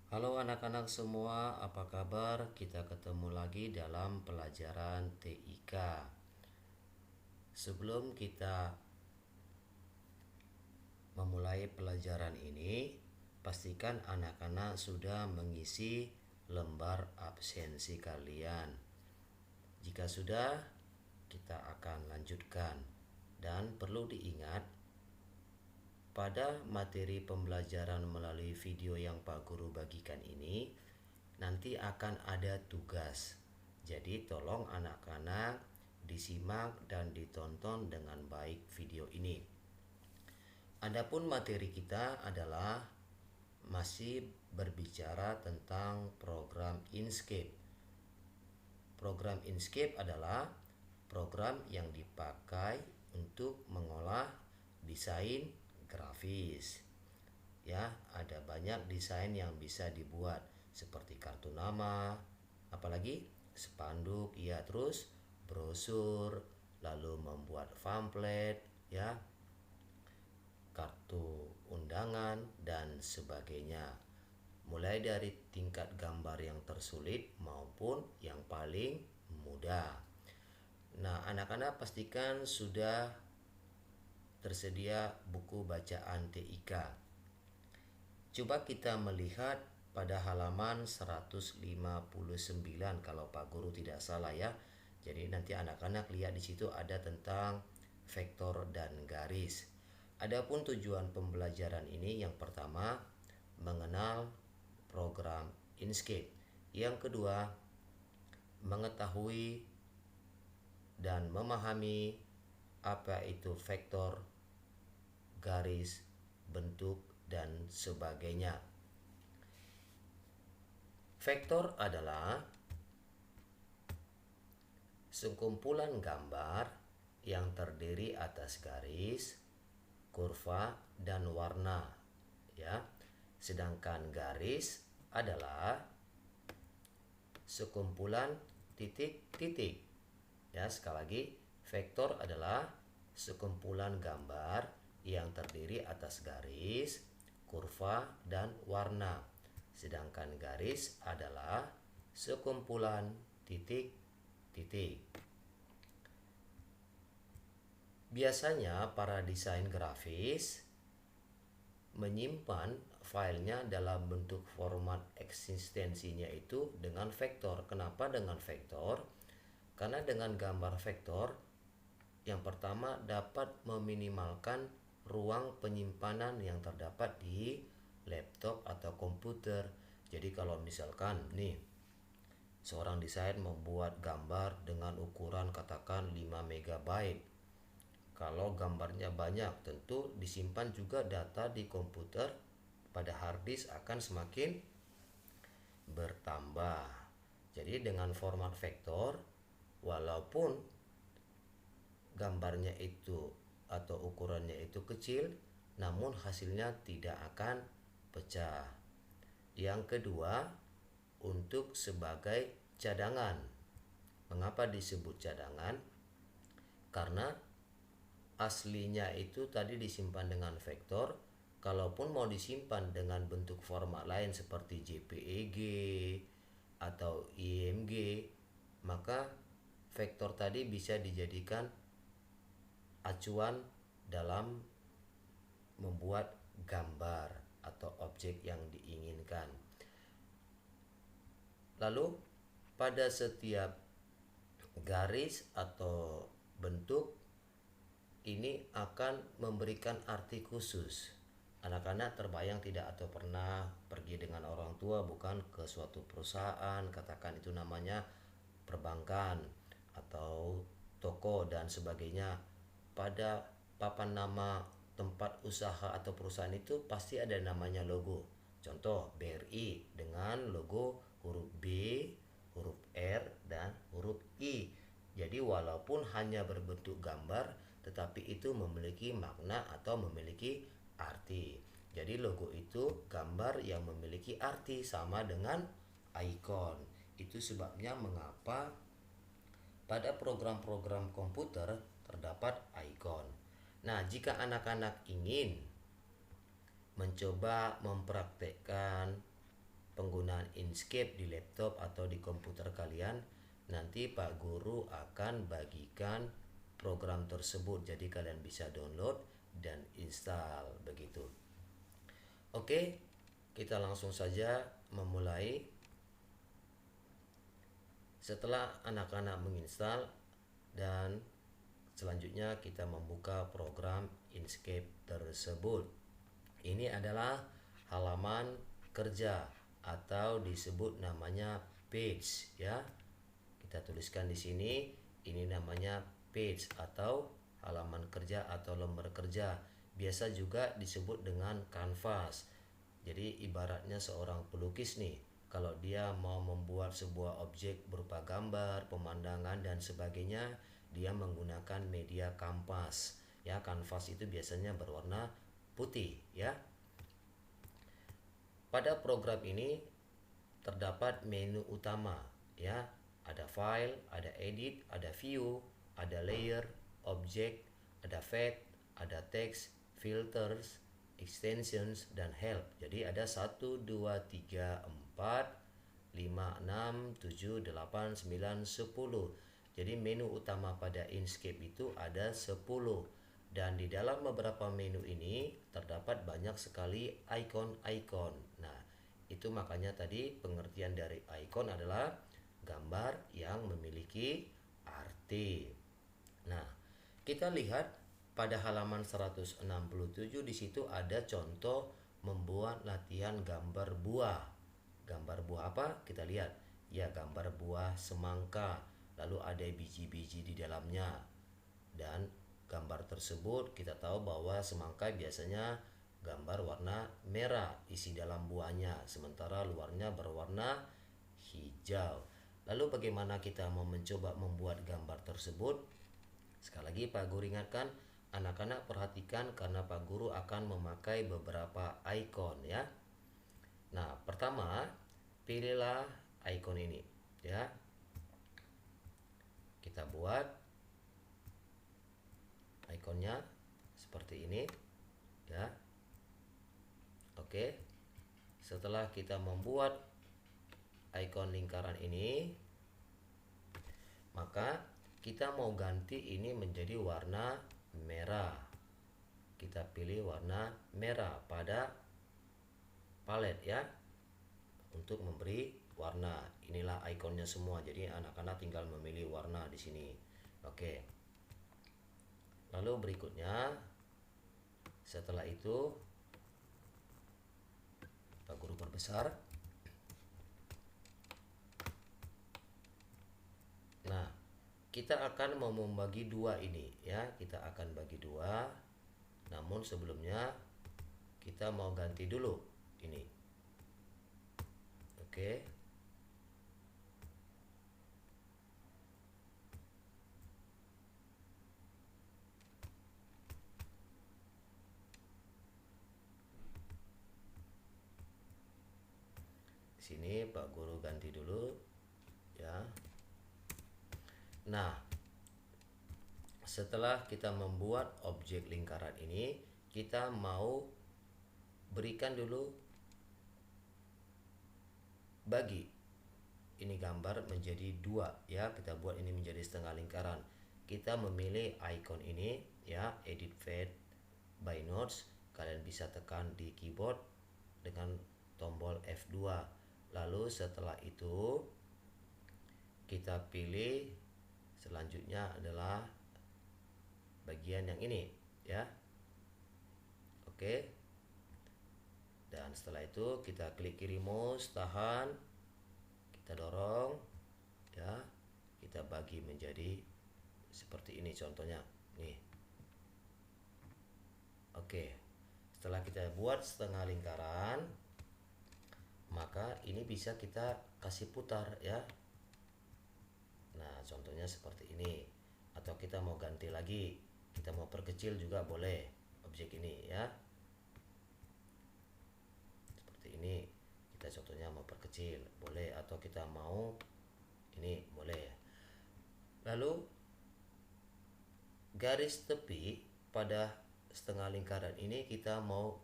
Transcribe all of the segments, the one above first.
Halo anak-anak semua, apa kabar? Kita ketemu lagi dalam pelajaran TIK. Sebelum kita memulai pelajaran ini, pastikan anak-anak sudah mengisi lembar absensi kalian. Jika sudah, kita akan lanjutkan. Dan perlu diingat, pada materi pembelajaran melalui video yang Pak Guru bagikan ini, nanti akan ada tugas. Jadi tolong anak-anak disimak dan ditonton dengan baik video ini. Adapun materi kita adalah masih berbicara tentang program Inkscape. Program Inkscape adalah program yang dipakai untuk mengolah desain grafis. Ya, ada banyak desain yang bisa dibuat seperti kartu nama, apalagi spanduk, ya, terus brosur, lalu membuat pamflet, ya, kartu undangan dan sebagainya. Mulai dari tingkat gambar yang tersulit maupun yang paling mudah. Nah, anak-anak pastikan sudah tersedia buku bacaan TIK. Coba kita melihat pada halaman 159 kalau Pak Guru tidak salah ya. Jadi nanti anak-anak lihat di situ ada tentang vektor dan garis. Adapun tujuan pembelajaran ini yang pertama mengenal program Inkscape. Yang kedua mengetahui dan memahami apa itu vektor, garis, bentuk, dan sebagainya. Vektor adalah sekumpulan gambar yang terdiri atas garis, kurva, dan warna, ya. Sedangkan garis adalah sekumpulan titik-titik. Ya, sekali lagi, vektor adalah sekumpulan gambar yang terdiri atas garis, kurva, dan warna. Sedangkan garis adalah sekumpulan titik-titik. Biasanya para desain grafis menyimpan filenya dalam bentuk format eksistensinya itu dengan vektor. Kenapa dengan vektor? Karena dengan gambar vektor, yang pertama dapat meminimalkan ruang penyimpanan yang terdapat di laptop atau komputer. Jadi kalau misalkan nih seorang desain membuat gambar dengan ukuran katakan 5 MB. Kalau gambarnya banyak, tentu disimpan juga data di komputer pada hard disk akan semakin bertambah. Jadi dengan format vektor, walaupun gambarnya itu atau ukurannya itu kecil, namun hasilnya tidak akan pecah. Yang kedua, untuk sebagai cadangan. Mengapa disebut cadangan? Karena aslinya itu tadi disimpan dengan vektor. Kalaupun mau disimpan dengan bentuk format lain seperti JPEG atau IMG, maka vektor tadi bisa dijadikan acuan dalam membuat gambar atau objek yang diinginkan. Lalu pada setiap garis atau bentuk ini akan memberikan arti khusus. Anak-anak terbayang tidak atau pernah pergi dengan orang tua bukan ke suatu perusahaan, katakan itu namanya perbankan atau toko dan sebagainya. Pada papan nama tempat usaha atau perusahaan itu pasti ada namanya logo. Contoh BRI dengan logo huruf B, huruf R, dan huruf I. Jadi walaupun hanya berbentuk gambar, tetapi itu memiliki makna atau memiliki arti. Jadi logo itu gambar yang memiliki arti sama dengan ikon. Itu sebabnya mengapa pada program-program komputer terdapat ikon. Nah, jika anak-anak ingin mencoba mempraktekkan penggunaan Inkscape di laptop atau di komputer kalian, nanti Pak Guru akan bagikan program tersebut, jadi kalian bisa download dan install begitu. Oke, kita langsung saja memulai. Setelah anak-anak menginstal dan selanjutnya kita membuka program Inkscape tersebut. Ini adalah halaman kerja atau disebut namanya page ya. Kita tuliskan di sini, ini namanya page atau halaman kerja atau lembar kerja. Biasa juga disebut dengan kanvas. Jadi ibaratnya seorang pelukis nih, kalau dia mau membuat sebuah objek berupa gambar, pemandangan dan sebagainya, dia menggunakan media kanvas. Ya, kanvas itu biasanya berwarna putih ya. Pada program ini terdapat menu utama ya. Ada file, ada edit, ada view, ada layer, object, ada fade, ada text, filters, extensions dan help. Jadi ada 1 2 3 4 5 6 7 8 9 10. Jadi menu utama pada Inkscape itu ada 10. Dan di dalam beberapa menu ini terdapat banyak sekali icon-icon. Nah, itu makanya tadi pengertian dari icon adalah gambar yang memiliki arti. Nah, kita lihat pada halaman 167 di situ ada contoh membuat latihan gambar buah. Gambar buah apa? Kita lihat. Ya, gambar buah semangka. Lalu ada biji-biji di dalamnya. Dan gambar tersebut kita tahu bahwa semangka biasanya gambar warna merah isi dalam buahnya, sementara luarnya berwarna hijau. Lalu bagaimana kita mau mencoba membuat gambar tersebut? Sekali lagi Pak Guru ingatkan, anak-anak perhatikan karena Pak Guru akan memakai beberapa icon ya. Nah, pertama pilihlah icon ini ya. Kita buat ikonnya seperti ini ya. Oke. Setelah kita membuat icon lingkaran ini, maka kita mau ganti ini menjadi warna merah. Kita pilih warna merah pada palet ya, untuk memberi warna. Inilah ikonnya semua. Jadi anak-anak tinggal memilih warna di sini. Oke. Lalu berikutnya, setelah itu Pak Guru perbesar. Nah, kita akan mau membagi dua ini ya. Kita akan bagi dua. Namun sebelumnya kita mau ganti dulu ini. Oke. Di sini Pak Guru ganti dulu ya. Nah, setelah kita membuat objek lingkaran ini, kita mau berikan dulu bagi ini gambar menjadi dua ya. Kita buat ini menjadi setengah lingkaran. Kita memilih icon ini ya, edit fade by nodes. Kalian bisa tekan di keyboard dengan tombol F2. Lalu setelah itu kita pilih selanjutnya adalah bagian yang ini ya. Oke. Dan setelah itu kita klik kiri mouse, tahan, kita dorong ya, kita bagi menjadi seperti ini contohnya nih. Oke. Setelah kita buat setengah lingkaran, maka ini bisa kita kasih putar ya. Nah, contohnya seperti ini. Atau kita mau ganti lagi, kita mau perkecil juga boleh objek ini ya. Seperti ini. Kita contohnya mau perkecil, boleh. Atau kita mau ini, boleh. Lalu garis tepi pada setengah lingkaran ini kita mau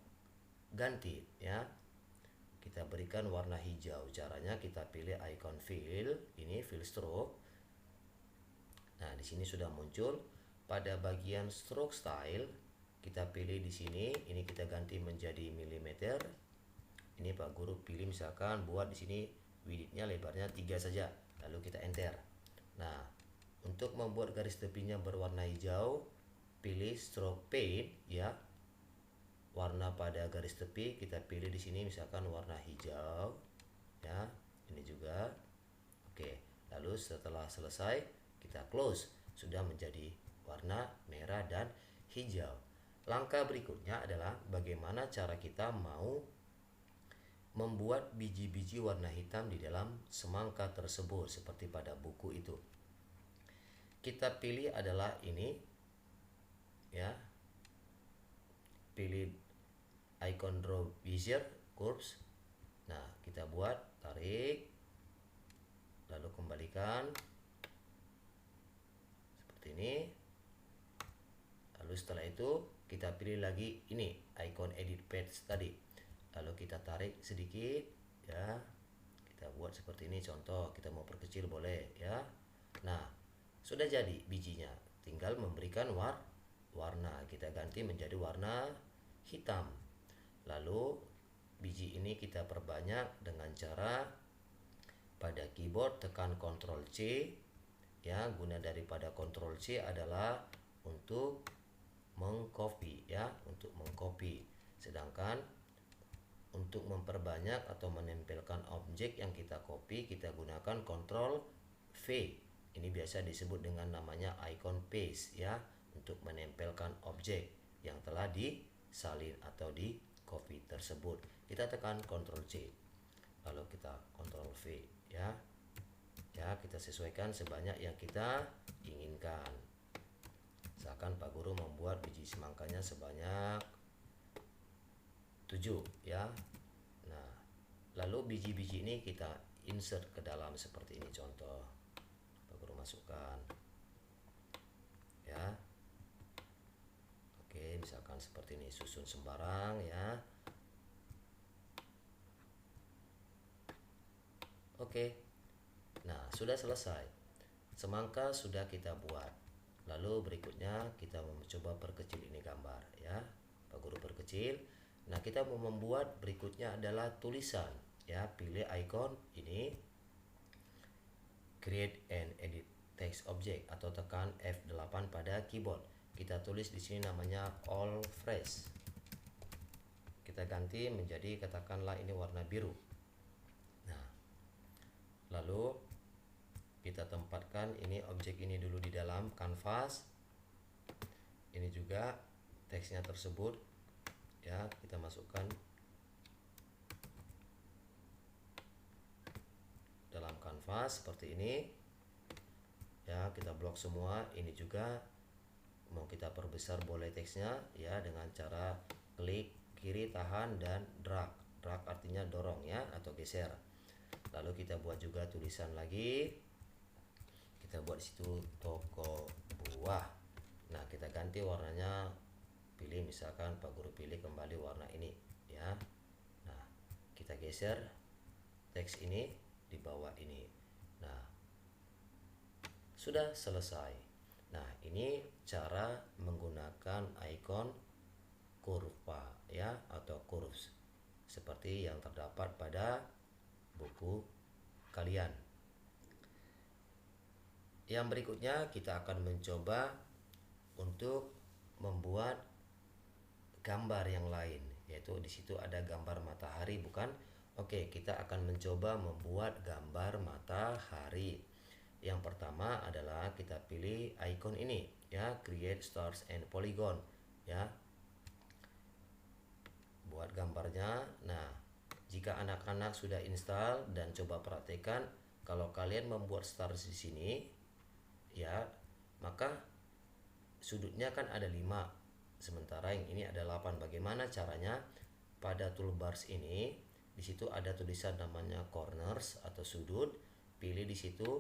ganti ya. Kita berikan warna hijau. Caranya kita pilih icon fill, ini fill stroke. Nah, di sini sudah muncul. Pada bagian stroke style, kita pilih di sini, ini kita ganti menjadi milimeter. Ini Pak Guru pilih misalkan buat di sini widthnya lebarnya 3 saja. Lalu kita enter. Nah, untuk membuat garis tepinya berwarna hijau, pilih stroke paint ya. Warna pada garis tepi kita pilih di sini misalkan warna hijau ya. Ini juga. Oke, lalu setelah selesai kita close, sudah menjadi warna merah dan hijau. Langkah berikutnya adalah bagaimana cara kita mau membuat biji-biji warna hitam di dalam semangka tersebut seperti pada buku itu. Kita pilih adalah ini ya. Pilih icon draw bezier curves. Nah, kita buat, tarik, lalu kembalikan seperti ini. Lalu setelah itu kita pilih lagi ini icon edit page tadi. Lalu kita tarik sedikit ya. Kita buat seperti ini contoh, kita mau perkecil boleh ya. Nah, sudah jadi bijinya. Tinggal memberikan warna. Kita ganti menjadi warna hitam. Lalu biji ini kita perbanyak dengan cara pada keyboard tekan Ctrl C ya. Guna daripada Ctrl C adalah untuk mengcopy ya, untuk mengcopy. Sedangkan untuk memperbanyak atau menempelkan objek yang kita copy, kita gunakan Ctrl V. Ini biasa disebut dengan namanya icon paste ya, untuk menempelkan objek yang telah disalin atau di copy tersebut. Kita tekan Ctrl C, lalu kita Ctrl V ya. Ya, kita sesuaikan sebanyak yang kita inginkan. Misalkan Pak Guru membuat biji semangkanya sebanyak 7 ya. Nah, lalu biji-biji ini kita insert ke dalam seperti ini contoh. Pak Guru masukkan ya. Oke, misalkan seperti ini, susun sembarang ya. Oke. Nah, sudah selesai. Semangka sudah kita buat. Lalu berikutnya kita mencoba perkecil ini gambar ya. Pak Guru perkecil. Nah, kita mau membuat berikutnya adalah tulisan ya. Pilih icon ini create and edit text object atau tekan F8 pada keyboard. Kita tulis di sini namanya all fresh. Kita ganti menjadi katakanlah ini warna biru. Nah, lalu kita tempatkan ini objek ini dulu di dalam kanvas. Ini juga teksnya tersebut ya, kita masukkan dalam kanvas seperti ini ya. Kita blok semua. Ini juga mau kita perbesar boleh teksnya ya, dengan cara klik kiri tahan dan drag. Drag artinya dorong ya, atau geser. Lalu kita buat juga tulisan lagi. Kita buat di situ toko buah. Nah, kita ganti warnanya. Pilih misalkan Pak Guru pilih kembali warna ini ya. Nah, kita geser teks ini di bawah ini. Nah, sudah selesai. Nah, ini cara menggunakan icon kurva ya, atau curves seperti yang terdapat pada buku kalian. Yang berikutnya kita akan mencoba untuk membuat gambar yang lain, yaitu di situ ada gambar matahari bukan? Oke, kita akan mencoba membuat gambar matahari. Yang pertama adalah kita pilih icon ini ya, create stars and polygon ya. Buat gambarnya. Nah, jika anak-anak sudah install dan coba praktekkan, kalau kalian membuat stars di sini ya, maka sudutnya kan ada 5, sementara yang ini ada 8. Bagaimana caranya? Pada toolbars ini, di situ ada tulisan namanya corners atau sudut. Pilih di situ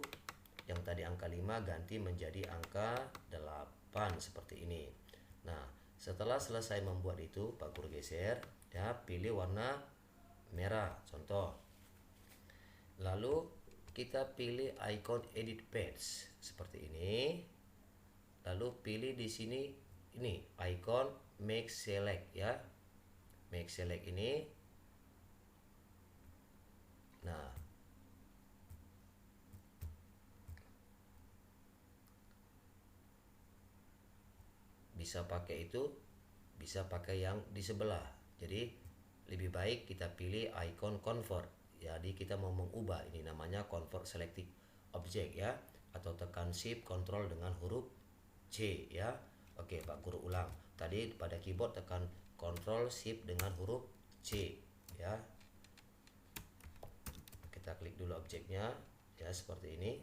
yang tadi angka 5 ganti menjadi angka 8 seperti ini. Nah, setelah selesai membuat itu, Pak Guru geser ya, pilih warna merah contoh. Lalu kita pilih icon edit page seperti ini. Lalu pilih di sini ini icon make select ya. Make select ini. Nah, bisa pakai itu, bisa pakai yang di sebelah. Jadi lebih baik kita pilih icon convert. Jadi kita mau mengubah, ini namanya convert selected object ya, atau tekan shift control dengan huruf C ya. Oke, Pak Guru ulang. Tadi pada keyboard tekan control shift dengan huruf C ya. Kita klik dulu objeknya ya seperti ini.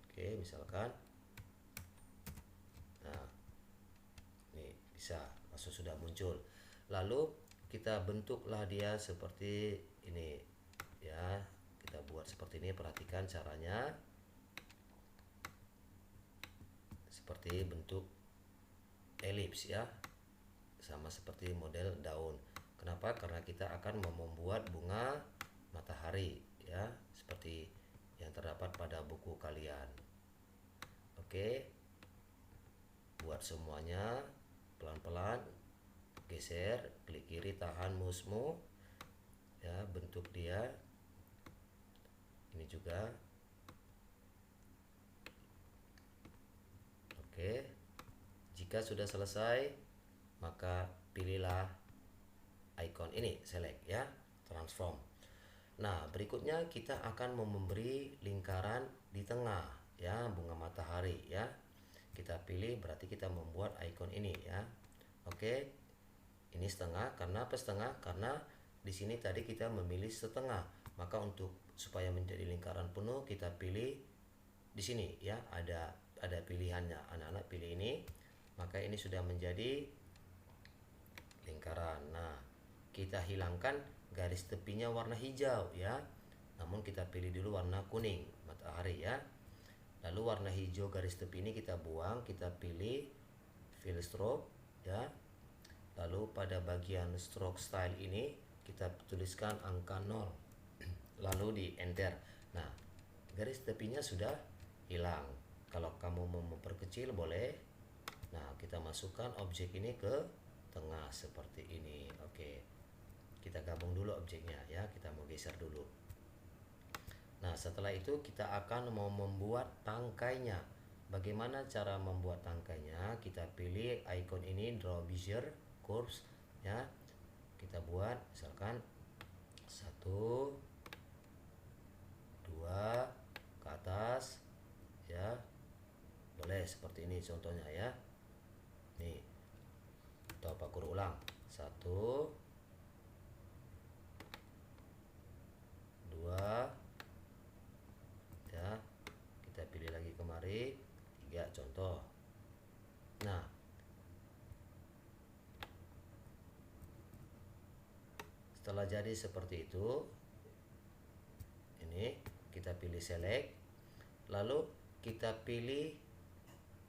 Oke, misalkan nah ini bisa langsung sudah muncul. Lalu kita bentuklah dia seperti ini ya. Kita buat seperti ini, perhatikan caranya. Seperti bentuk elips ya, sama seperti model daun. Kenapa? Karena kita akan membuat bunga matahari ya, seperti yang terdapat pada buku kalian. Oke, buat semuanya pelan-pelan, geser, klik kiri, tahan mouse-mu ya, bentuk dia ini juga. Oke, jika sudah selesai maka pilihlah icon ini select ya, transform. Nah, berikutnya kita akan memberi lingkaran di tengah ya, bunga matahari ya. Kita pilih, berarti kita membuat icon ini ya. Oke, ini setengah. Karena apa setengah? Karena di sini tadi kita memilih setengah, maka untuk supaya menjadi lingkaran penuh kita pilih di sini ya, ada pilihannya. Anak-anak pilih ini, maka ini sudah menjadi lingkaran. Nah, kita hilangkan garis tepinya warna hijau ya, namun kita pilih dulu warna kuning matahari ya. Lalu warna hijau garis tepi ini kita buang, kita pilih fill stroke ya. Lalu pada bagian stroke style ini kita tuliskan angka 0 lalu di enter. Nah, garis tepinya sudah hilang. Kalau kamu mau memperkecil boleh. Nah, kita masukkan objek ini ke tengah seperti ini. Oke, kita gabung dulu objeknya ya, kita mau geser dulu. Nah, setelah itu kita akan mau membuat tangkainya. Bagaimana cara membuat tangkainya? Kita pilih icon ini, draw bezier curves ya. Kita buat misalkan 1 2 ke atas ya. Boleh seperti ini contohnya ya. Nih, atau Pak Guru ulang. 1 2 ya. Kita pilih lagi kemari 3 contoh. Nah, setelah jadi seperti itu, ini kita pilih select, lalu kita pilih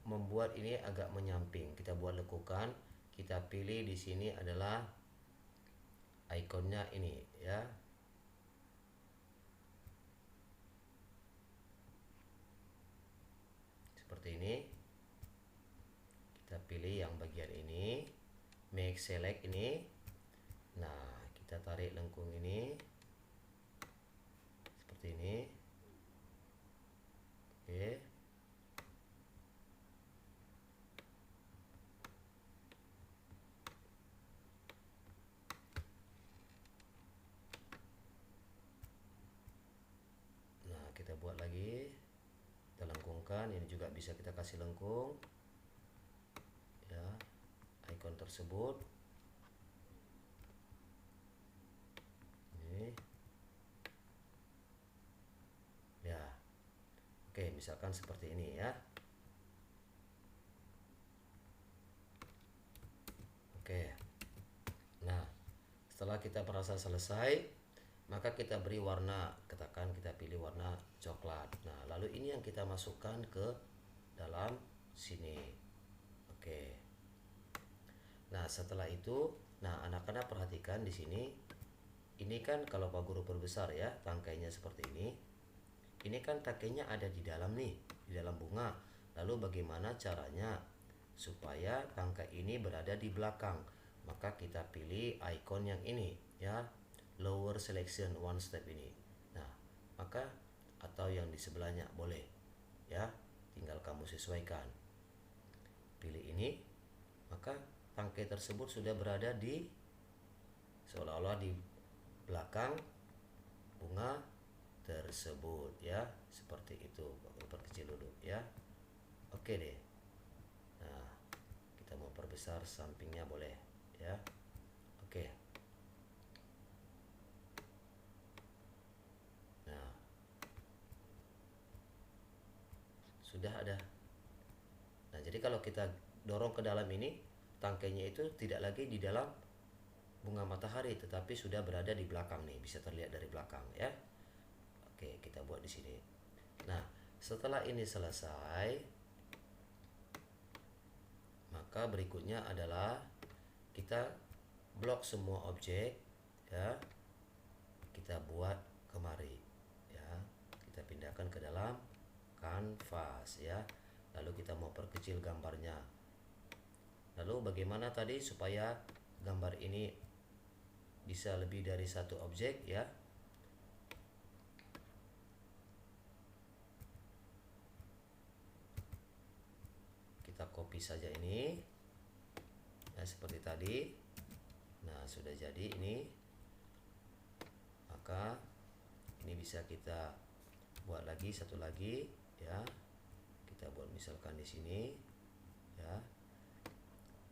membuat ini agak menyamping. Kita buat lekukan, kita pilih di sini adalah ikonnya ini ya. Seperti ini. Kita pilih yang bagian ini, make select ini. Nah, kita tarik lengkung ini seperti ini. Oke. Nah, kita buat lagi. Kita lengkungkan, ini juga bisa kita kasih lengkung ya, icon tersebut. Ini ya. Oke, misalkan seperti ini ya. Oke. Nah, setelah kita merasa selesai, maka kita beri warna, katakan kita pilih warna coklat. Nah, lalu ini yang kita masukkan ke dalam sini. Oke. Nah, setelah itu, nah anak-anak perhatikan di sini ini kan kalau Pak Guru perbesar ya, tangkainya seperti ini. Ini kan tangkainya ada di dalam nih, di dalam bunga. Lalu bagaimana caranya supaya tangkai ini berada di belakang? Maka kita pilih icon yang ini ya, lower selection one step ini. Nah, maka atau yang di sebelahnya boleh ya, tinggal kamu sesuaikan. Pilih ini, maka tangkai tersebut sudah berada di seolah-olah di belakang bunga tersebut ya, seperti itu. Perkecil dulu ya. Oke deh. Nah, kita mau perbesar sampingnya boleh ya. Oke. Nah, sudah ada. Nah, jadi kalau kita dorong ke dalam ini, tangkainya itu tidak lagi di dalam bunga matahari, tetapi sudah berada di belakang nih, bisa terlihat dari belakang ya. Oke, kita buat di sini. Nah, setelah ini selesai, maka berikutnya adalah kita blok semua objek ya. Kita buat kemari ya. Kita pindahkan ke dalam kanvas ya. Lalu kita mau perkecil gambarnya. Lalu bagaimana tadi supaya gambar ini bisa lebih dari satu objek ya? Kita copy saja ini ya, seperti tadi. Nah, sudah jadi ini. Maka ini bisa kita buat lagi satu lagi ya. Kita buat misalkan di sini ya.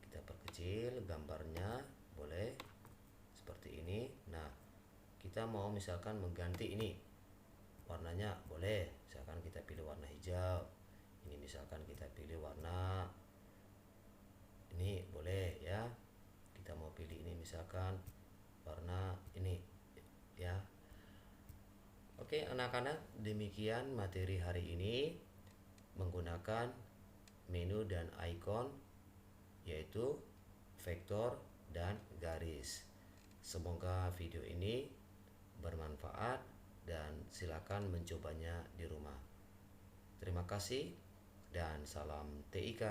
Kita perkecil gambarnya boleh seperti ini. Nah, kita mau misalkan mengganti ini warnanya boleh, misalkan kita pilih warna hijau. Ini misalkan kita pilih warna ini boleh ya. Kita mau pilih ini misalkan warna ini ya. Oke anak-anak, demikian materi hari ini menggunakan menu dan icon, yaitu vektor dan garis. Semoga video ini bermanfaat dan silakan mencobanya di rumah. Terima kasih dan salam TIK.